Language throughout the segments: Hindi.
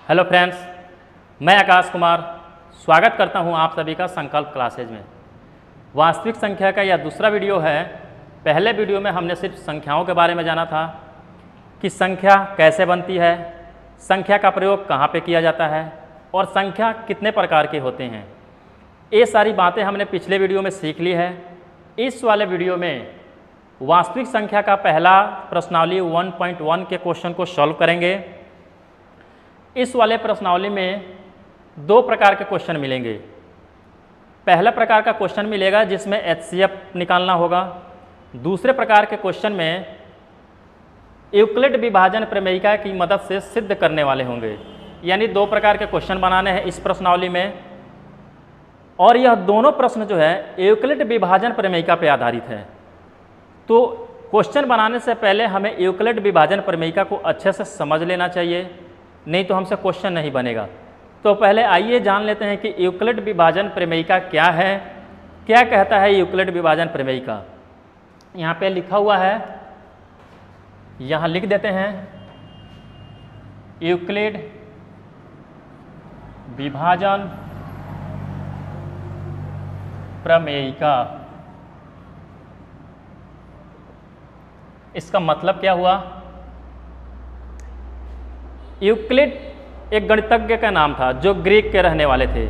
हेलो फ्रेंड्स, मैं आकाश कुमार स्वागत करता हूं आप सभी का संकल्प क्लासेज में। वास्तविक संख्या का यह दूसरा वीडियो है। पहले वीडियो में हमने सिर्फ संख्याओं के बारे में जाना था कि संख्या कैसे बनती है, संख्या का प्रयोग कहाँ पे किया जाता है और संख्या कितने प्रकार के होते हैं। ये सारी बातें हमने पिछले वीडियो में सीख ली है। इस वाले वीडियो में वास्तविक संख्या का पहला प्रश्नावली 1.1 के क्वेश्चन को सॉल्व करेंगे। इस वाले प्रश्नावली में दो प्रकार के क्वेश्चन मिलेंगे। पहला प्रकार का क्वेश्चन मिलेगा जिसमें एचसीएफ निकालना होगा। दूसरे प्रकार के क्वेश्चन में यूक्लिड विभाजन प्रमेयिका की मदद से सिद्ध करने वाले होंगे। यानी दो प्रकार के क्वेश्चन बनाने हैं इस प्रश्नावली में, और यह दोनों प्रश्न जो है यूक्लिड विभाजन प्रमेयिका पर आधारित है। तो क्वेश्चन बनाने से पहले हमें यूक्लिड विभाजन प्रमेयिका को अच्छे से समझ लेना चाहिए, नहीं तो हमसे क्वेश्चन नहीं बनेगा। तो पहले आइए जान लेते हैं कि यूक्लिड विभाजन प्रमेयिका क्या है, क्या कहता है यूक्लिड विभाजन प्रमेयिका। यहाँ पे लिखा हुआ है, यहाँ लिख देते हैं यूक्लिड विभाजन प्रमेयिका। इसका मतलब क्या हुआ? यूक्लिड एक गणितज्ञ का नाम था जो ग्रीक के रहने वाले थे।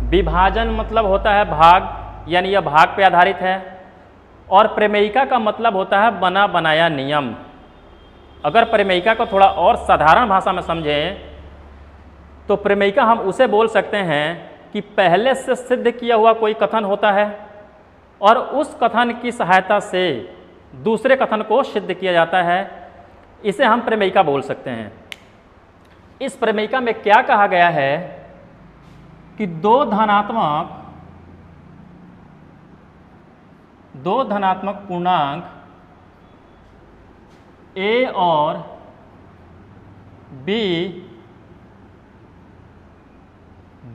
विभाजन मतलब होता है भाग, यानी यह भाग पे आधारित है। और प्रमेयिका का मतलब होता है बना बनाया नियम। अगर प्रमेयिका को थोड़ा और साधारण भाषा में समझें तो प्रमेयिका हम उसे बोल सकते हैं कि पहले से सिद्ध किया हुआ कोई कथन होता है और उस कथन की सहायता से दूसरे कथन को सिद्ध किया जाता है। इसे हम प्रमेयिका बोल सकते हैं। इस प्रमेयिका में क्या कहा गया है कि दो धनात्मक पूर्णांक a और b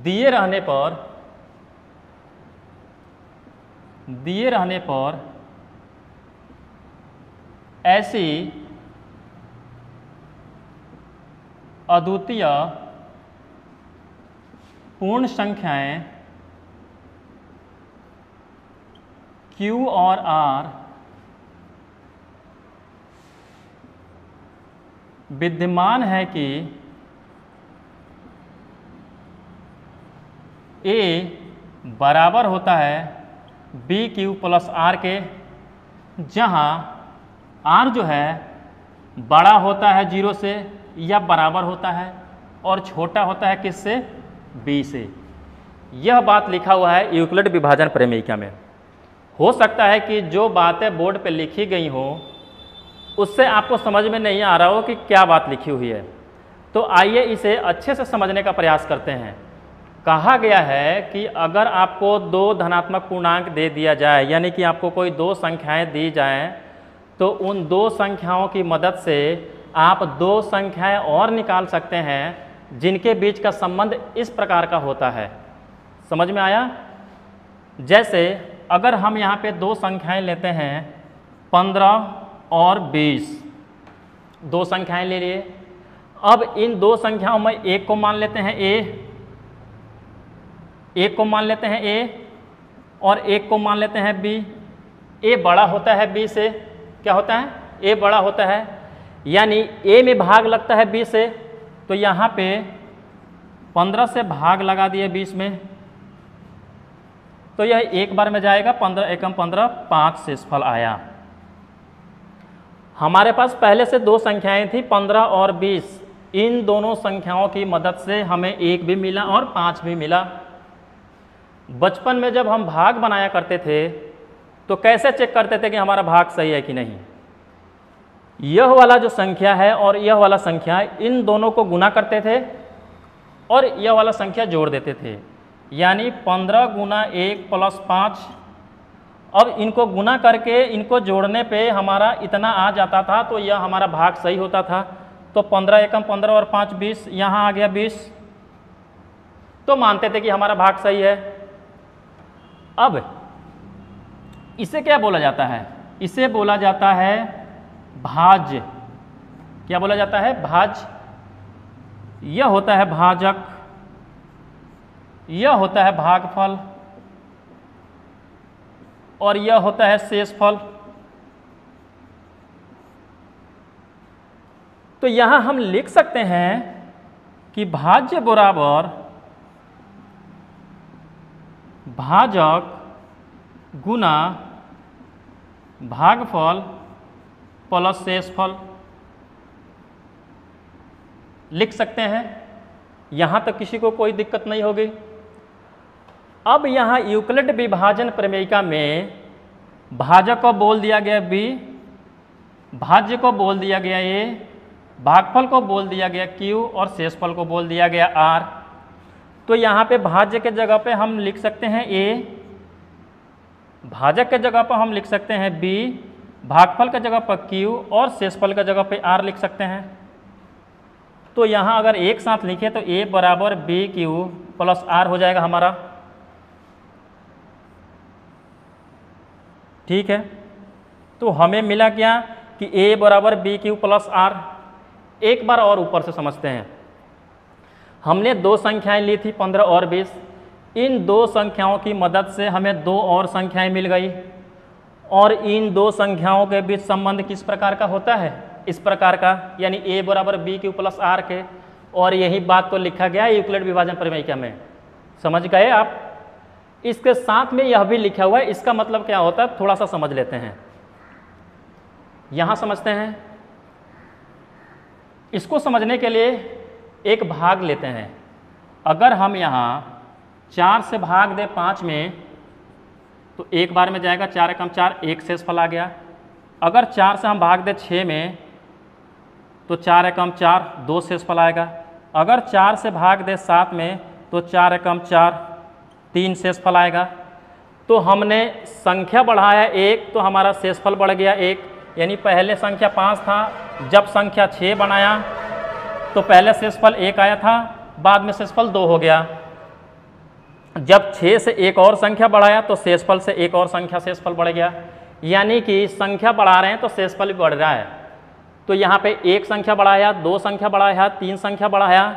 दिए रहने पर ऐसी अद्वितीय पूर्ण संख्याएं Q और R विद्यमान है कि A बराबर होता है BQ प्लस R के, जहाँ R जो है बड़ा होता है 0 से या बराबर होता है और छोटा होता है किससे? b से। यह बात लिखा हुआ है यूक्लिड विभाजन प्रमेयिका में। हो सकता है कि जो बातें बोर्ड पे लिखी गई हो उससे आपको समझ में नहीं आ रहा हो कि क्या बात लिखी हुई है। तो आइए इसे अच्छे से समझने का प्रयास करते हैं। कहा गया है कि अगर आपको दो धनात्मक पूर्णांक दे दिया जाए, यानी कि आपको कोई दो संख्याएं दी जाएं, तो उन दो संख्याओं की मदद से आप दो संख्याएं और निकाल सकते हैं जिनके बीच का संबंध इस प्रकार का होता है। समझ में आया? जैसे अगर हम यहाँ पे दो संख्याएं लेते हैं 15 और 20, दो संख्याएं ले लिए। अब इन दो संख्याओं में एक को मान लेते हैं एक को मान लेते हैं a और एक को मान लेते हैं b। a बड़ा होता है b से। क्या होता है? a बड़ा होता है, यानी a में भाग लगता है 20 से। तो यहाँ पे 15 से भाग लगा दिए 20 में, तो यह एक बार में जाएगा। 15 एकम 15, 5 शेषफल आया। हमारे पास पहले से दो संख्याएं थी 15 और 20। इन दोनों संख्याओं की मदद से हमें 1 भी मिला और 5 भी मिला। बचपन में जब हम भाग बनाया करते थे तो कैसे चेक करते थे कि हमारा भाग सही है कि नहीं? यह वाला जो संख्या है और यह वाला संख्या, इन दोनों को गुना करते थे और यह वाला संख्या जोड़ देते थे, यानी 15 गुना 1 प्लस 5। अब इनको गुना करके इनको जोड़ने पे हमारा इतना आ जाता था, तो यह हमारा भाग सही होता था। तो 15 एकम 15 और 5 20, यहाँ आ गया 20, तो मानते थे कि हमारा भाग सही है। अब इसे क्या बोला जाता है? इसे बोला जाता है भाज्य। क्या बोला जाता है? भाज्य। यह होता है भाजक, यह होता है भागफल और यह होता है शेषफल। तो यहां हम लिख सकते हैं कि भाज्य बराबर भाजक गुना भागफल प्लस शेषफल लिख सकते हैं। यहां तक किसी को कोई दिक्कत नहीं होगी। अब यहां यूक्लिड विभाजन प्रमेयिका में भाजक को बोल दिया गया बी, भाज्य को बोल दिया गया ए, भागफल को बोल दिया गया क्यू और शेषफल को बोल दिया गया आर। तो यहाँ पे भाज्य के जगह पे हम लिख सकते हैं ए, भाजक के जगह पर हम लिख सकते हैं बी, भागफल के जगह पर क्यू और शेषफल के जगह पे आर लिख सकते हैं। तो यहाँ अगर एक साथ लिखे तो ए बराबर बी क्यू प्लस आर हो जाएगा हमारा। ठीक है, तो हमें मिला क्या कि ए बराबर बी क्यू प्लस आर। एक बार और ऊपर से समझते हैं। हमने दो संख्याएं ली थी 15 और 20। इन दो संख्याओं की मदद से हमें दो और संख्याएं मिल गई और इन दो संख्याओं के बीच संबंध किस प्रकार का होता है? इस प्रकार का, यानी ए बराबर बी क्यू प्लस आर के। और यही बात को लिखा गया है यूक्लिड विभाजन प्रमेयिका में। समझ गए आप? इसके साथ में यह भी लिखा हुआ है। इसका मतलब क्या होता है थोड़ा सा समझ लेते हैं। यहां समझते हैं। इसको समझने के लिए एक भाग लेते हैं। अगर हम यहाँ 4 से भाग दें 5 में तो एक बार में जाएगा 4 एकम 4, एक शेषफल आ गया। अगर 4 से हम भाग दें 6 में तो 4 एकम 4, 2 शेषफल आएगा। अगर 4 से भाग दें 7 में तो 4 एकम 4, 3 शेषफल आएगा। तो हमने संख्या बढ़ाया 1 तो हमारा शेषफल बढ़ गया 1, यानी पहले संख्या 5 था, जब संख्या 6 बनाया तो पहले शेषफल 1 आया था, बाद में शेषफल 2 हो गया। जब 6 से एक और संख्या बढ़ाया तो शेषफल से एक और संख्या शेषफल बढ़ गया। यानी कि संख्या बढ़ा रहे हैं तो शेषफल भी बढ़ रहा है। तो यहाँ पे एक संख्या बढ़ाया, 2 संख्या बढ़ाया, 3 संख्या बढ़ाया,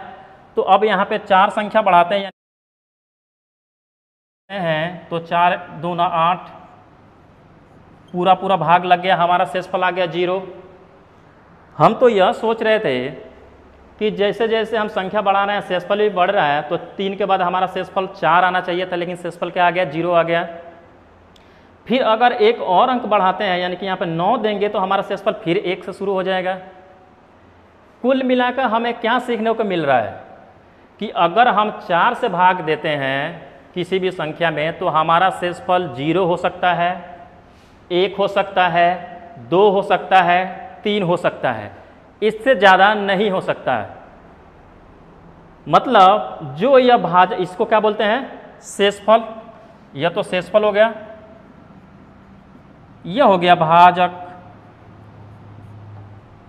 तो अब यहाँ पे 4 संख्या बढ़ाते हैं तो 4 दूना 8, पूरा पूरा भाग लग गया, हमारा शेषफल आ गया 0। हम तो यह सोच रहे थे कि जैसे जैसे हम संख्या बढ़ा रहे हैं शेषफल भी बढ़ रहा है, तो 3 के बाद हमारा शेषफल 4 आना चाहिए था, लेकिन शेषफल क्या आ गया? 0 आ गया। फिर अगर एक और अंक बढ़ाते हैं, यानी कि यहाँ पे 9 देंगे तो हमारा शेषफल फिर 1 से शुरू हो जाएगा। कुल मिलाकर हमें क्या सीखने को मिल रहा है कि अगर हम 4 से भाग देते हैं किसी भी संख्या में तो हमारा शेषफल 0 हो सकता है, 1 हो सकता है, 2 हो सकता है, 3 हो सकता है, इससे ज़्यादा नहीं हो सकता है। मतलब जो यह भाज, इसको क्या बोलते हैं? शेषफल। यह तो शेषफल हो गया, यह हो गया भाजक।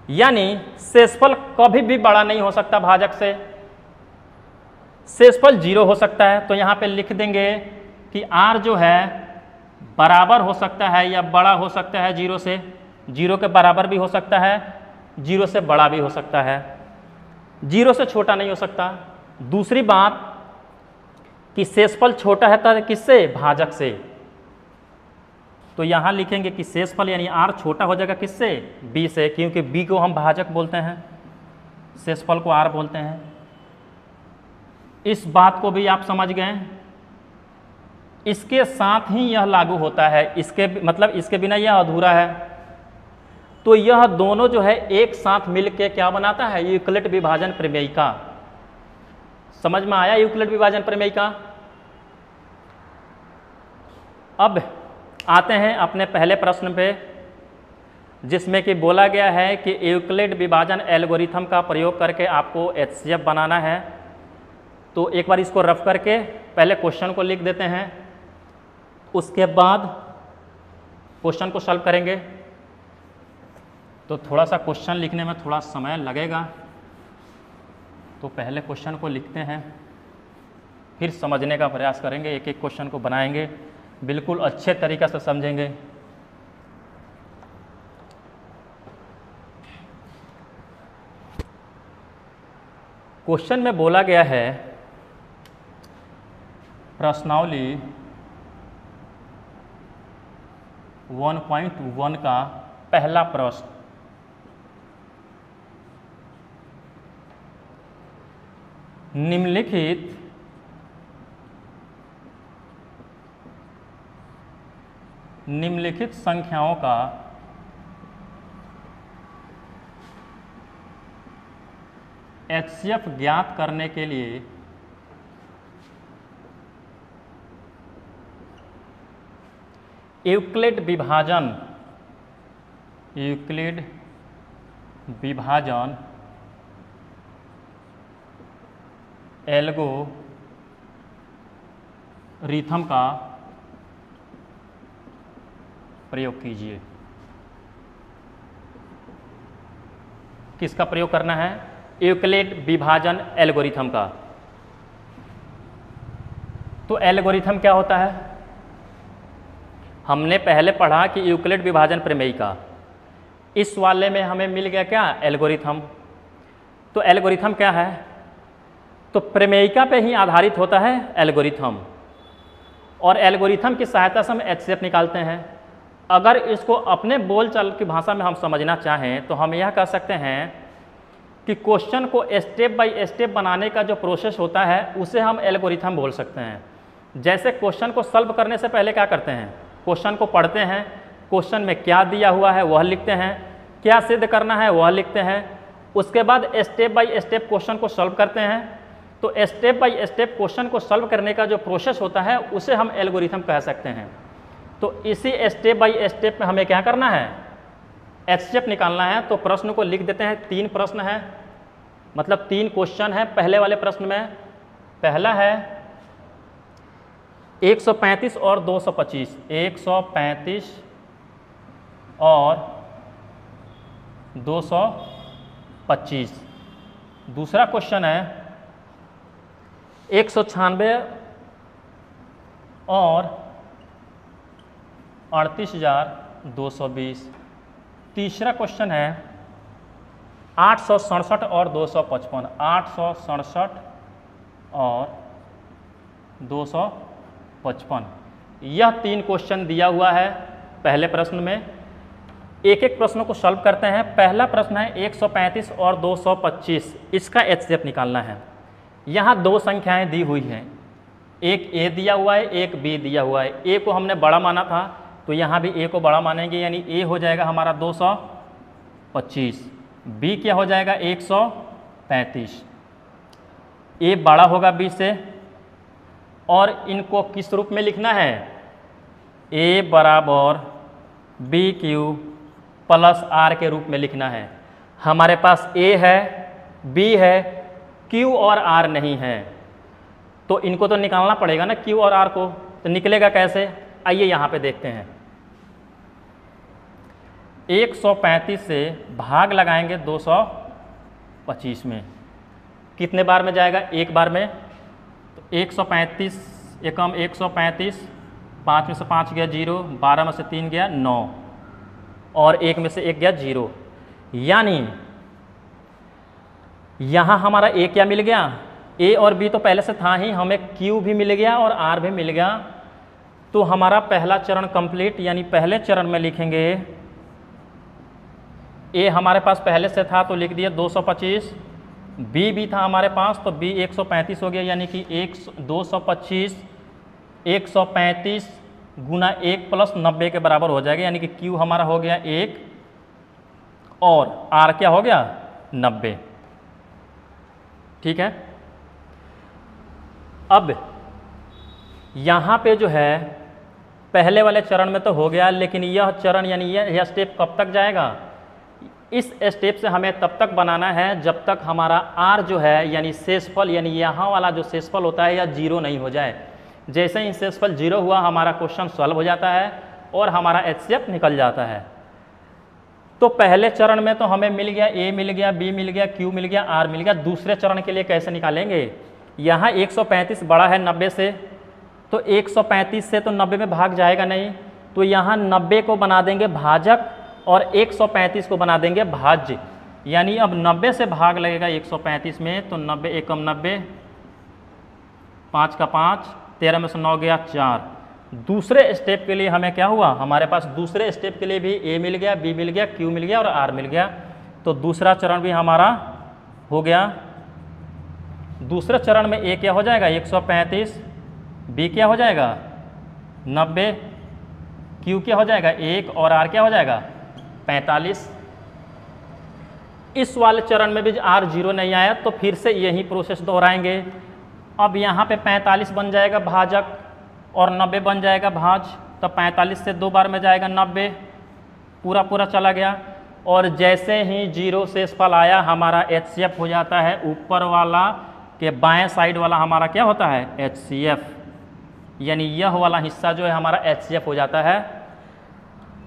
यानी शेषफल कभी भी बड़ा नहीं हो सकता भाजक से। शेषफल 0 हो सकता है, तो यहाँ पे लिख देंगे कि r जो है बराबर हो सकता है या बड़ा हो सकता है 0 से। 0 के बराबर भी हो सकता है, 0 से बड़ा भी हो सकता है, 0 से छोटा नहीं हो सकता। दूसरी बात कि शेषफल छोटा है तो किससे? भाजक से। तो यहाँ लिखेंगे कि शेषफल यानी r छोटा हो जाएगा किससे? b से, क्योंकि b को हम भाजक बोलते हैं, शेषफल को r बोलते हैं। इस बात को भी आप समझ गए। इसके साथ ही यह लागू होता है, इसके मतलब इसके बिना यह अधूरा है। तो यह दोनों जो है एक साथ मिलके क्या बनाता है? यूक्लिड विभाजन प्रमेयिका। समझ में आया यूक्लिड विभाजन प्रमेयिका? अब आते हैं अपने पहले प्रश्न पे, जिसमें कि बोला गया है कि यूक्लिड विभाजन एल्गोरिथम का प्रयोग करके आपको HCF बनाना है। तो एक बार इसको रफ करके पहले क्वेश्चन को लिख देते हैं, उसके बाद क्वेश्चन को सॉल्व करेंगे। तो थोड़ा सा क्वेश्चन लिखने में थोड़ा समय लगेगा, तो पहले क्वेश्चन को लिखते हैं, फिर समझने का प्रयास करेंगे। एक एक क्वेश्चन को बनाएंगे, बिल्कुल अच्छे तरीक़े से समझेंगे। क्वेश्चन में बोला गया है प्रश्नावली 1.1 का पहला प्रश्न, निम्नलिखित संख्याओं का HCF ज्ञात करने के लिए यूक्लिड विभाजन एल्गोरिथम का प्रयोग कीजिए। किसका प्रयोग करना है? यूक्लिड विभाजन एल्गोरिथम का। तो एल्गोरिथम क्या होता है? हमने पहले पढ़ा कि यूक्लिड विभाजन प्रमेय का। इस वाले में हमें मिल गया क्या? एल्गोरिथम। तो एल्गोरिथम क्या है? तो प्रमेयिका पे ही आधारित होता है एल्गोरिथम, और एल्गोरिथम की सहायता से हम HCF निकालते हैं। अगर इसको अपने बोलचाल की भाषा में हम समझना चाहें तो हम यह कह सकते हैं कि क्वेश्चन को स्टेप बाय स्टेप बनाने का जो प्रोसेस होता है उसे हम एल्गोरिथम बोल सकते हैं। जैसे क्वेश्चन को सॉल्व करने से पहले क्या करते हैं? क्वेश्चन को पढ़ते हैं, क्वेश्चन में क्या दिया हुआ है वह लिखते हैं, क्या सिद्ध करना है वह लिखते हैं, उसके बाद स्टेप बाय स्टेप क्वेश्चन को सॉल्व करते हैं। तो स्टेप बाय स्टेप क्वेश्चन को सॉल्व करने का जो प्रोसेस होता है उसे हम एल्गोरिथम कह सकते हैं। तो इसी स्टेप बाय स्टेप में हमें क्या करना है? HCF निकालना है। तो प्रश्न को लिख देते हैं। 3 प्रश्न है, मतलब 3 क्वेश्चन है। पहले वाले प्रश्न में पहला है 135 और 225, 135 और 225। दूसरा क्वेश्चन है 196 और 38,220। तीसरा क्वेश्चन है 867 और 255, 867 और 255। यह 3 क्वेश्चन दिया हुआ है पहले प्रश्न में। एक एक प्रश्नों को सॉल्व करते हैं। पहला प्रश्न है 135 और 225, इसका HCF निकालना है। यहाँ 2 संख्याएं दी हुई हैं, एक A दिया हुआ है, एक B दिया हुआ है। A को हमने बड़ा माना था तो यहाँ भी A को बड़ा मानेंगे, यानी A हो जाएगा हमारा 225, B क्या हो जाएगा 135। A बड़ा होगा B से, और इनको किस रूप में लिखना है? A बराबर BQ प्लस R के रूप में लिखना है। हमारे पास A है, B है, Q और R नहीं है, तो इनको तो निकालना पड़ेगा ना Q और R को। तो निकलेगा कैसे? आइए यहाँ पे देखते हैं। 135 से भाग लगाएंगे 225 में, कितने बार में जाएगा? एक बार में। तो 135 एकम 135, 5 में से 5 गया 0, 12 में से 3 गया 9, और 1 में से 1 गया 0। यानी यहाँ हमारा A क्या मिल गया? A और B तो पहले से था ही, हमें Q भी मिल गया और R भी मिल गया। तो हमारा पहला चरण कंप्लीट, यानी पहले चरण में लिखेंगे A हमारे पास पहले से था तो लिख दिया 225, B भी था हमारे पास तो B 135 हो गया, यानी कि 225 135 गुना 1 प्लस 90 के बराबर हो जाएगा, यानी कि Q हमारा हो गया 1 और R क्या हो गया 90। ठीक है। अब यहाँ पे जो है पहले वाले चरण में तो हो गया, लेकिन यह चरण यानी यह स्टेप कब तक जाएगा? इस स्टेप से हमें तब तक बनाना है जब तक हमारा R जो है यानी शेषफल, यानी यहाँ वाला जो शेषफल होता है यह 0 नहीं हो जाए। जैसे ही शेषफल 0 हुआ हमारा क्वेश्चन सॉल्व हो जाता है और हमारा HCF निकल जाता है। तो पहले चरण में तो हमें मिल गया A मिल गया, B मिल गया, Q मिल गया, R मिल गया। दूसरे चरण के लिए कैसे निकालेंगे? यहाँ 135 बड़ा है 90 से, तो 135 से तो 90 में भाग जाएगा नहीं, तो यहाँ 90 को बना देंगे भाजक और 135 को बना देंगे भाज्य। यानी अब 90 से भाग लगेगा 135 में, तो 90 एकम 90, 5 का 5, 13 में से 9 गया 4। दूसरे स्टेप के लिए हमें क्या हुआ, हमारे पास दूसरे स्टेप के लिए भी ए मिल गया, बी मिल गया, क्यू मिल गया और आर मिल गया। तो दूसरा चरण भी हमारा हो गया। दूसरे चरण में ए क्या हो जाएगा 135, बी क्या हो जाएगा 90, क्यू क्या हो जाएगा 1 और आर क्या हो जाएगा 45। इस वाले चरण में भी आर 0 नहीं आया तो फिर से यही प्रोसेस दोहराएंगे। अब यहाँ पे 45 बन जाएगा भाजक और 90 बन जाएगा भाज, तो 45 से 2 बार में जाएगा 90, पूरा पूरा चला गया। और जैसे ही 0 शेषफल आया हमारा HCF हो जाता है, ऊपर वाला के बाएं साइड वाला हमारा क्या होता है HCF, यानी यह वाला हिस्सा जो है हमारा HCF हो जाता है।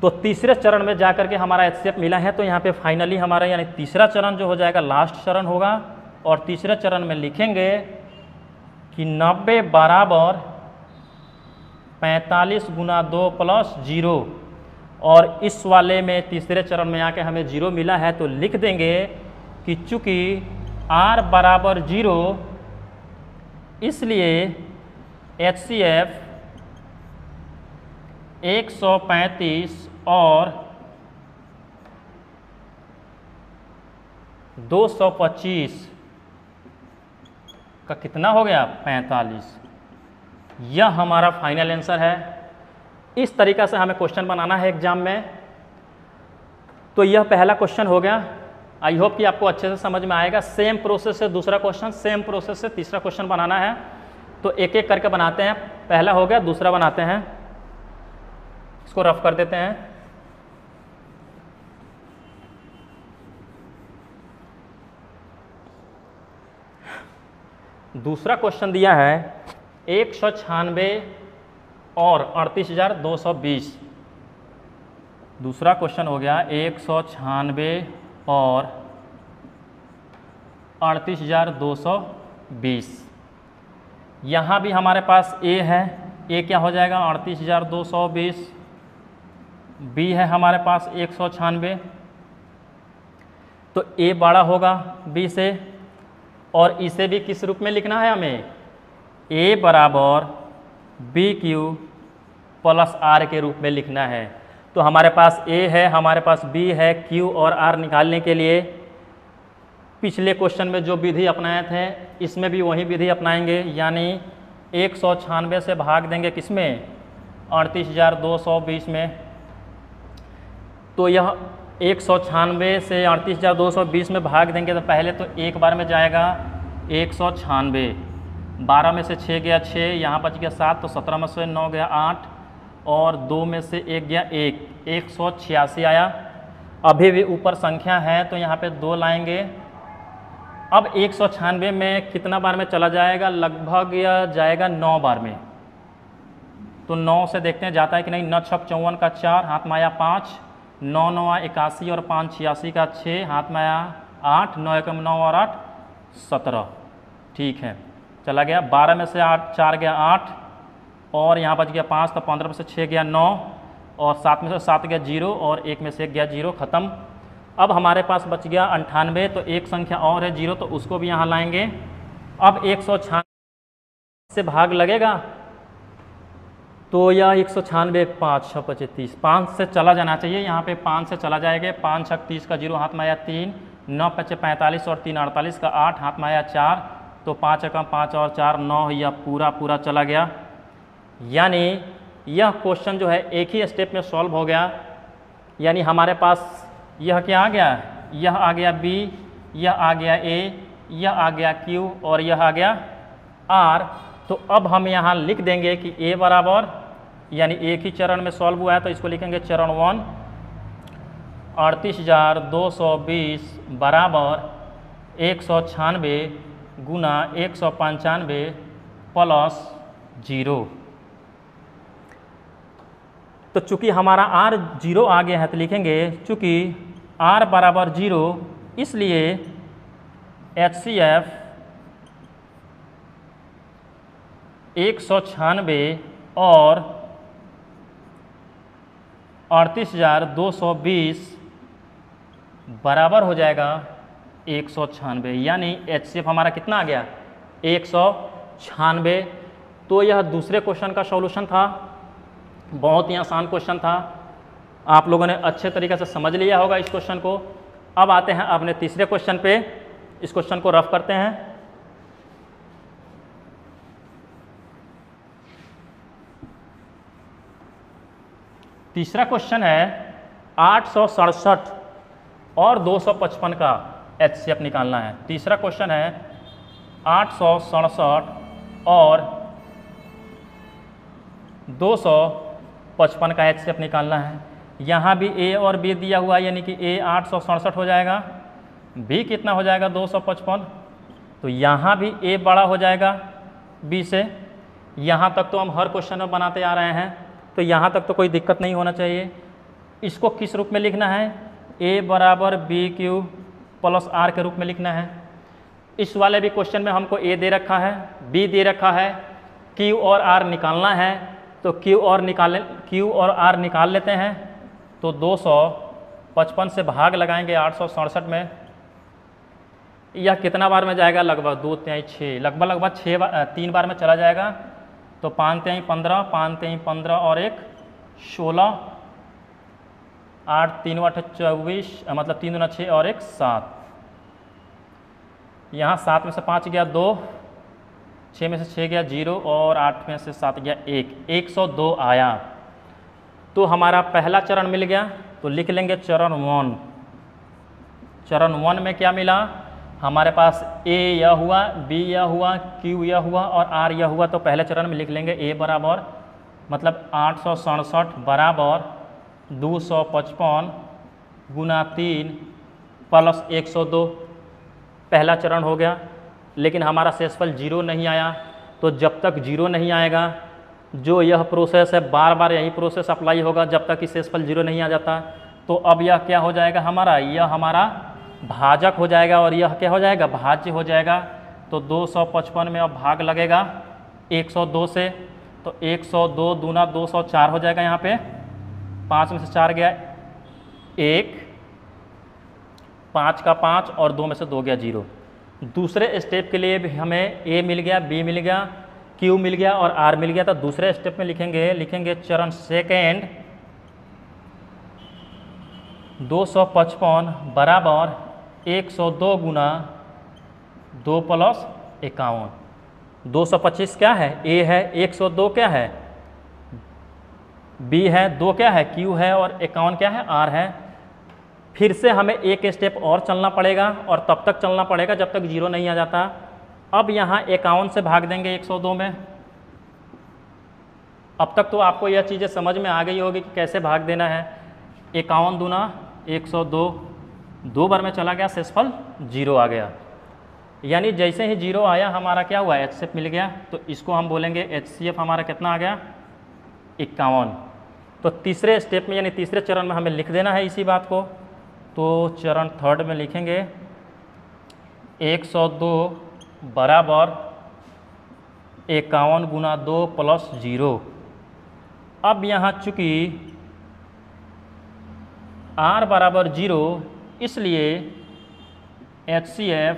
तो तीसरे चरण में जाकर के हमारा HCF मिला है, तो यहाँ पे फाइनली हमारा यानी तीसरा चरण जो हो जाएगा लास्ट चरण होगा। और तीसरे चरण में लिखेंगे कि 90 बराबर 45 गुना 2 प्लस 0। और इस वाले में तीसरे चरण में आके हमें 0 मिला है, तो लिख देंगे कि चूंकि r बराबर 0 इसलिए HCF 135 और 225 का कितना हो गया 45। यह हमारा फाइनल आंसर है। इस तरीक़ा से हमें क्वेश्चन बनाना है एग्जाम में। तो यह पहला क्वेश्चन हो गया। आई होप कि आपको अच्छे से समझ में आएगा। सेम प्रोसेस से दूसरा क्वेश्चन, सेम प्रोसेस से तीसरा क्वेश्चन बनाना है। तो एक एक करके बनाते हैं। पहला हो गया, दूसरा बनाते हैं। इसको रफ कर देते हैं। दूसरा क्वेश्चन दिया है 196 और 38,220। दूसरा क्वेश्चन हो गया 196 और 38,220। यहाँ भी हमारे पास ए है, ए क्या हो जाएगा 38,220, बी है हमारे पास 196। तो ए बड़ा होगा बी से, और इसे भी किस रूप में लिखना है हमें, ए बराबर बी क्यू प्लस आर के रूप में लिखना है। तो हमारे पास ए है, हमारे पास बी है, क्यू और आर निकालने के लिए पिछले क्वेश्चन में जो विधि अपनाए थे इसमें भी वही विधि अपनाएंगे। यानी 196 से भाग देंगे किसमें 38,220 में। तो यह 196 से 38,220 में भाग देंगे तो पहले तो एक बार में जाएगा 196, 12 में से 6 गया 6, यहाँ बच गया 7, तो 17 में से 9 गया 8 और 2 में से 1 गया 1, 186 आया। अभी भी ऊपर संख्या है तो यहाँ पे 2 लाएंगे। अब 196 में कितना बार में चला जाएगा, लगभग यह जाएगा 9 बार में। तो 9 से देखते हैं जाता है कि नहीं। 9 छक 54 का 4, हाथ में आया 5, 9 9 81 और 5 86 का 6, हाथ में आया 8, 9 एकम 9 और 8 17। ठीक है, चला गया। 12 में से 8 4 गया 8 और यहाँ बच गया 5, तो 15 में से 6 गया 9 और 7 में से 7 गया 0 और 1 में से 1 गया 0, ख़त्म। अब हमारे पास बच गया 98, तो एक संख्या और है 0, तो उसको भी यहाँ लाएंगे। अब 196 से भाग लगेगा तो यह 196, 5 6 25, 5 से चला जाना चाहिए। यहाँ पे 5 से चला जाएगा। 5 6 30 का 0, हाथ में आया 3, 9 5 45 और 3 48 का 8, हाथ में आया 4, तो 5 एकम 5 और 4 9, यह पूरा पूरा चला गया। यानी यह क्वेश्चन जो है एक ही स्टेप में सॉल्व हो गया। यानी हमारे पास यह क्या आ गया, यह आ गया बी, यह आ गया ए, यह आ गया क्यू और यह आ गया आर। तो अब हम यहाँ लिख देंगे कि ए बराबर, यानी एक ही चरण में सॉल्व हुआ है तो इसको लिखेंगे चरण 1 38,220 बराबर 196 गुना 195 प्लस 0। तो चूंकि हमारा r 0 आ गया है तो लिखेंगे चूंकि r बराबर 0 इसलिए HCF 196 और 38,220 बराबर हो जाएगा 196, यानी HCF हमारा कितना आ गया 196। तो यह दूसरे क्वेश्चन का सॉल्यूशन था। बहुत ही आसान क्वेश्चन था, आप लोगों ने अच्छे तरीके से समझ लिया होगा इस क्वेश्चन को। अब आते हैं अपने तीसरे क्वेश्चन पे, इस क्वेश्चन को रफ करते हैं। तीसरा क्वेश्चन है 867 और 255 का HCF निकालना है। तीसरा क्वेश्चन है 867 और 255 का HCF निकालना है। यहाँ भी A और B दिया हुआ है, यानी कि A 867 हो जाएगा, B कितना हो जाएगा 255। तो यहाँ भी A बड़ा हो जाएगा B से। यहाँ तक तो हम हर क्वेश्चन में बनाते आ रहे हैं, तो यहाँ तक तो कोई दिक्कत नहीं होना चाहिए। इसको किस रूप में लिखना है, A बराबर BQ प्लस R के रूप में लिखना है। इस वाले भी क्वेश्चन में हमको A दे रखा है, B दे रखा है, Q और R निकालना है, तो Q और R निकाल लेते हैं। तो 255 से भाग लगाएंगे 867 में, यह कितना बार में जाएगा, लगभग 2 तिहाई 6, लगभग 3 बार में चला जाएगा। तो 5 तिहाई 15, 5 तिहाई 15 और 1 16, 8 3 8 24, मतलब 3 दूना 6 और 1 7। यहाँ 7 में से 5 गया 2, 6 में से 6 गया 0 और 8 में से 7 गया 1, 102 आया। तो हमारा पहला चरण मिल गया। तो लिख लेंगे चरण 1। चरण 1 में क्या मिला, हमारे पास A यह हुआ, B यह हुआ, Q यह हुआ और R यह हुआ। तो पहले चरण में लिख लेंगे A बराबर, मतलब 867 बराबर 255 गुना 3 प्लस 102। पहला चरण हो गया, लेकिन हमारा शेषफल 0 नहीं आया। तो जब तक 0 नहीं आएगा, जो यह प्रोसेस है बार बार यही प्रोसेस अप्लाई होगा जब तक कि शेषफल 0 नहीं आ जाता। तो अब यह क्या हो जाएगा हमारा, यह हमारा भाजक हो जाएगा और यह क्या हो जाएगा, भाज्य हो जाएगा। तो 255 में अब भाग लगेगा 102 से, तो 102 दूना 204 हो जाएगा। यहाँ पे 5 में से 4 गया 1, 5 का 5 और 2 में से 2 गया 0। दूसरे स्टेप के लिए भी हमें A मिल गया, B मिल गया, Q मिल गया और R मिल गया। तो दूसरे स्टेप में लिखेंगे चरण सेकेंड 255 बराबर 102 गुना 2 प्लस 51। 225 क्या है, A है, 102 क्या है, B है, 2 क्या है, Q है और 51 क्या है, R है। फिर से हमें एक स्टेप और चलना पड़ेगा और तब तक चलना पड़ेगा जब तक 0 नहीं आ जाता। अब यहाँ 51 से भाग देंगे 102 में। अब तक तो आपको यह चीज़ें समझ में आ गई होगी कि कैसे भाग देना है। 51 दूना 102, 2 बार में चला गया, शेषफल 0 आ गया। यानी जैसे ही 0 आया हमारा क्या हुआ, HCF मिल गया। तो इसको हम बोलेंगे HCF हमारा कितना आ गया 51। तो तीसरे स्टेप में यानी तीसरे चरण में हमें लिख देना है इसी बात को। तो चरण थर्ड में लिखेंगे 102 बराबर 51 गुना 2 प्लस 0। अब यहाँ चूँकि R बराबर 0, इसलिए HCF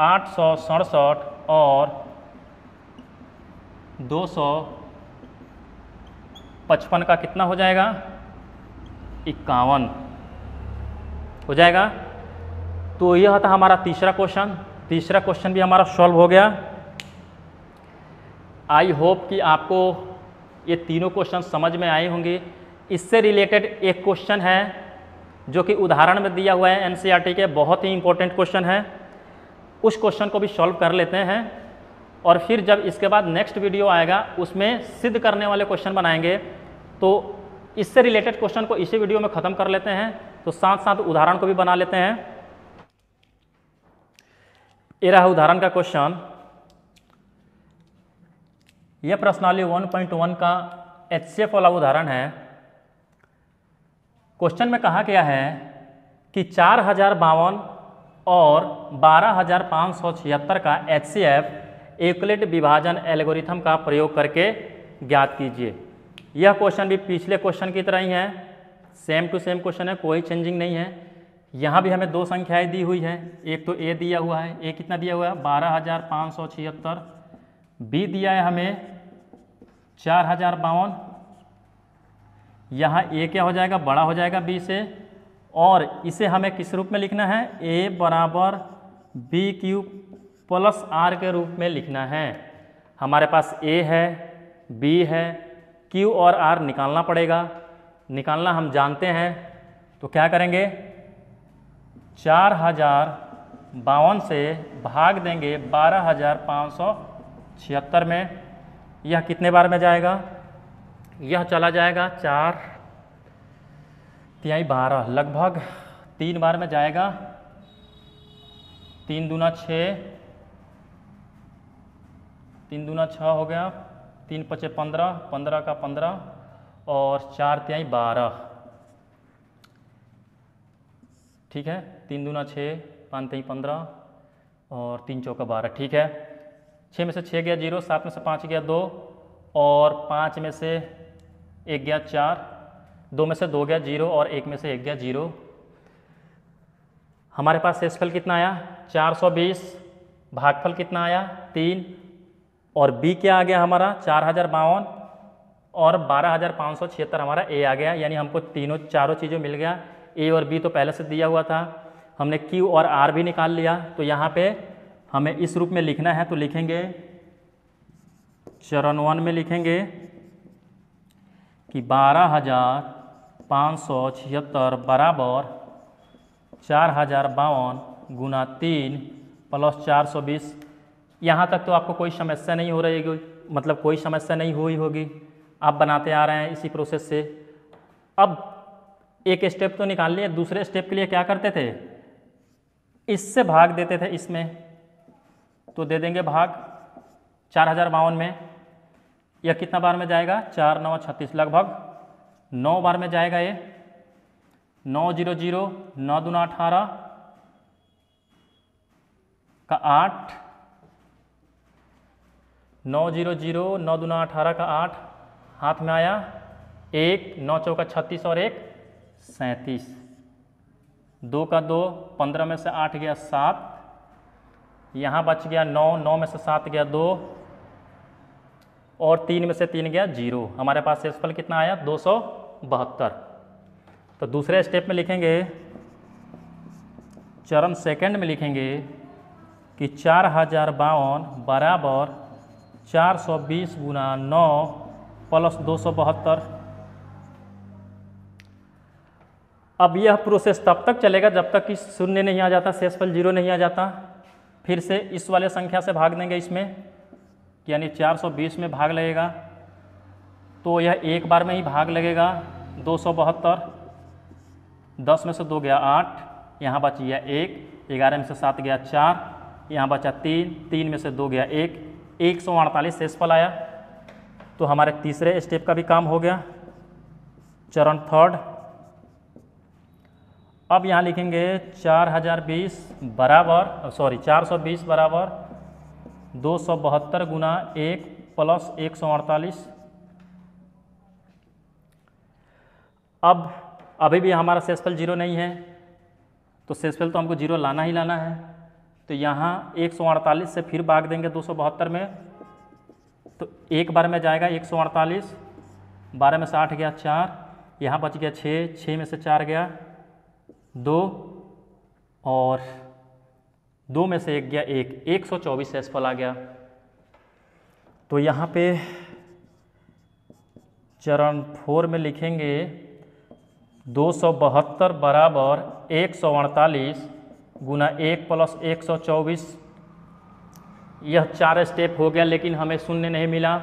867 और 255 का कितना हो जाएगा 51 हो जाएगा। तो यह था हमारा तीसरा क्वेश्चन। तीसरा क्वेश्चन भी हमारा सॉल्व हो गया। आई होप कि आपको ये तीनों क्वेश्चन समझ में आए होंगे। इससे रिलेटेड एक क्वेश्चन है जो कि उदाहरण में दिया हुआ है एनसीईआरटी के, बहुत ही इंपॉर्टेंट क्वेश्चन है। उस क्वेश्चन को भी सॉल्व कर लेते हैं और फिर जब इसके बाद नेक्स्ट वीडियो आएगा उसमें सिद्ध करने वाले क्वेश्चन बनाएंगे। तो इससे रिलेटेड क्वेश्चन को इसी वीडियो में ख़त्म कर लेते हैं, तो साथ साथ उदाहरण को भी बना लेते हैं। ये रहा उदाहरण का क्वेश्चन। यह प्रश्नावली 1.1 का HCF वाला उदाहरण है। क्वेश्चन में कहा गया है कि 4052 और 12576 का HCF यूक्लिड विभाजन एल्गोरिथम का प्रयोग करके ज्ञात कीजिए। यह क्वेश्चन भी पिछले क्वेश्चन की तरह ही है, सेम टू सेम क्वेश्चन है, कोई चेंजिंग नहीं है। यहाँ भी हमें दो संख्याएं दी हुई है, एक तो ए दिया हुआ है, ए कितना दिया हुआ है 12,576, बी दिया है हमें 4,052। यहाँ ए क्या हो जाएगा, बड़ा हो जाएगा बी से, और इसे हमें किस रूप में लिखना है, ए बराबर बी क्यू प्लस आर के रूप में लिखना है। हमारे पास ए है, बी है, क्यू और आर निकालना पड़ेगा। निकालना हम जानते हैं, तो क्या करेंगे, 4,052 से भाग देंगे 12,576 में। यह कितने बार में जाएगा, यह चला जाएगा 4 तिहाई 12, लगभग 3 बार में जाएगा। 3 दूना 6, 3 दूना 6 हो गया, 3 पचे 15, 15 का 15 और 4 तिहाई 12, ठीक है। 3 दूना 6, 5 तिहाई 15 और 3 चौका 12, ठीक है। 6 में से 6 गया 0, 7 में से 5 गया 2 और 5 में से 1 गया 4, 2 में से 2 गया 0 और 1 में से 1 गया 0। हमारे पास शेषफल कितना आया 420, भागफल कितना आया 3, और बी क्या आ गया हमारा 4,052 और 12,576 हमारा ए आ गया, यानी हमको चारों चीज़ें मिल गया। ए और बी तो पहले से दिया हुआ था, हमने क्यू और आर भी निकाल लिया। तो यहाँ पे हमें इस रूप में लिखना है, तो लिखेंगे चरण 1 में लिखेंगे कि 12,576 बराबर 4,052 गुना 3 प्लस 420। यहाँ तक तो आपको कोई समस्या नहीं हो रही होगी, मतलब कोई समस्या नहीं हुई होगी, आप बनाते आ रहे हैं इसी प्रोसेस से। अब एक स्टेप तो निकाल लिए, दूसरे स्टेप के लिए क्या करते थे, इससे भाग देते थे इसमें, तो दे देंगे भाग 4,052 में। यह कितना बार में जाएगा 4 9 36, लगभग 9 बार में जाएगा ये। 9 0 0, 9 दूना 18 का 8, 9 0 0, 9 दूना 18 का 8, हाथ में आया 1, 9 चौका 36 और 1 37, 2 का 2, 15 में से 8 गया 7, यहाँ बच गया 9, 9 में से 7 गया 2 और 3 में से 3 गया 0। हमारे पास शेषफल कितना आया 272। तो दूसरे स्टेप में लिखेंगे, चरण सेकंड में लिखेंगे कि 4,052 बराबर 420 गुना 9 प्लस 272। अब यह प्रोसेस तब तक चलेगा जब तक कि शून्य नहीं आ जाता, शेषफल 0 नहीं आ जाता। फिर से इस वाले संख्या से भाग देंगे इसमें, यानी 420 में भाग लगेगा, तो यह एक बार में ही भाग लगेगा 272। 10 में से 2 गया 8, यहाँ बच गया 1, 11 में से 7 गया 4, यहाँ बचा 3, 3 में से 2 गया 1, 148 शेषफल आया। तो हमारे तीसरे स्टेप का भी काम हो गया, चरण थर्ड। अब यहाँ लिखेंगे 420 बराबर 272 गुना 1 प्लस 148। अब अभी भी हमारा शेषफल 0 नहीं है, तो शेषफल तो हमको 0 लाना ही लाना है। तो यहाँ 148 से फिर भाग देंगे 272 में, तो एक बार में जाएगा 148, 12 में से 8 गया 4, यहाँ बच गया 6, 6 में से 4 गया 2 और 2 में से 1 गया 1, 124 शेषफल आ गया। तो यहाँ पे चरण 4 में लिखेंगे 272 बराबर 148 गुना 1 प्लस 124। यह 4 स्टेप हो गया, लेकिन हमें शून्य नहीं मिला,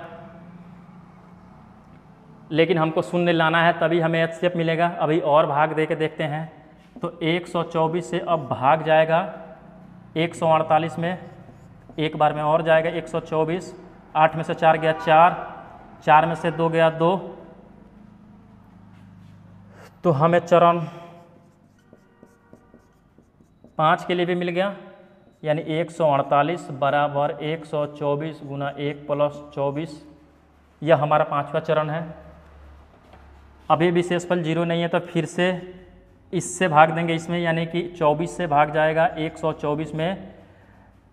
लेकिन हमको शून्य लाना है तभी हमें स्टेप मिलेगा। अभी और भाग दे के देखते हैं। तो 124 से अब भाग जाएगा 148 में, एक बार में और जाएगा 124, 8 में से 4 गया 4, 4 में से 2 गया 2। तो हमें चरण 5 के लिए भी मिल गया, यानी 148 बराबर 124 गुना 1 प्लस 24। यह हमारा 5वां चरण है। अभी भी शेषफल 0 नहीं है तो फिर से इससे भाग देंगे इसमें, यानी कि 24 से भाग जाएगा 124 में,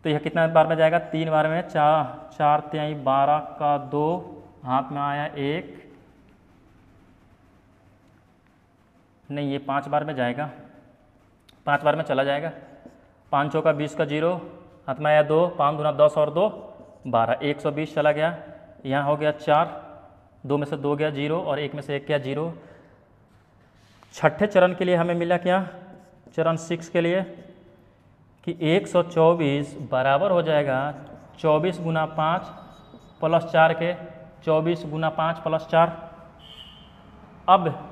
तो यह कितना बार में जाएगा, 3 बार में, 4 3 12 का 2 हाथ में आया 1, नहीं ये 5 बार में जाएगा, 5 बार में चला जाएगा, 5 चौका 20 का 0 हाथ में आया 2, 5 दूना 10 और 2 12, 120 चला गया, यहाँ हो गया 4, 2 में से 2 गया 0 और 1 में से 1 गया 0। छठे चरण के लिए हमें मिला क्या, चरण 6 के लिए कि 124 बराबर हो जाएगा 24 गुना 5 प्लस 4 के, 24 गुना 5 प्लस 4। अब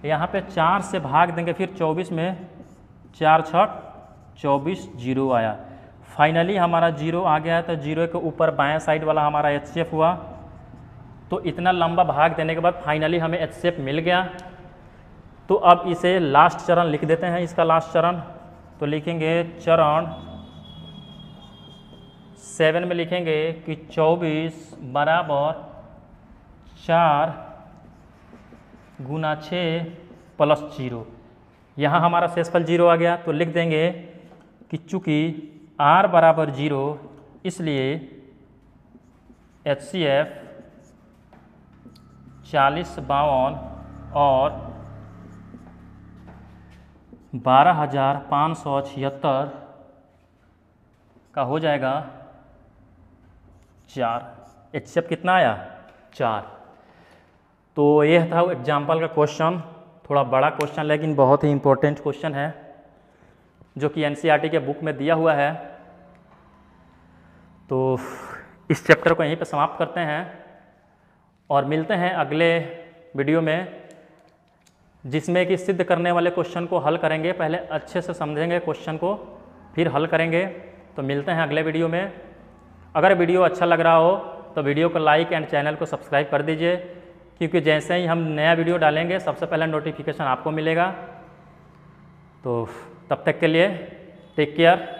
यहाँ पे 4 से भाग देंगे, फिर 24 में 4 छक 24 0 आया। फाइनली हमारा 0 आ गया है, तो 0 के ऊपर बाएं साइड वाला हमारा HCF हुआ। तो इतना लंबा भाग देने के बाद फाइनली हमें HCF मिल गया। तो अब इसे लास्ट चरण लिख देते हैं, इसका लास्ट चरण। तो लिखेंगे चरण 7 में लिखेंगे कि 24 बराबर 4 गुना 6 प्लस 0। यहाँ हमारा शेषफल 0 आ गया, तो लिख देंगे कि चूँकि r बराबर 0 इसलिए HCF 40 52 और 12,576 का हो जाएगा 4। HCF कितना आया, 4। तो यह था एग्जाम्पल का क्वेश्चन, थोड़ा बड़ा क्वेश्चन लेकिन बहुत ही इम्पोर्टेंट क्वेश्चन है, जो कि NCERT के बुक में दिया हुआ है। तो इस चैप्टर को यहीं पे समाप्त करते हैं और मिलते हैं अगले वीडियो में, जिसमें कि सिद्ध करने वाले क्वेश्चन को हल करेंगे। पहले अच्छे से समझेंगे क्वेश्चन को, फिर हल करेंगे। तो मिलते हैं अगले वीडियो में। अगर वीडियो अच्छा लग रहा हो तो वीडियो को लाइक एंड चैनल को सब्सक्राइब कर दीजिए, क्योंकि जैसे ही हम नया वीडियो डालेंगे सबसे पहले नोटिफिकेशन आपको मिलेगा। तो तब तक के लिए टेक केयर।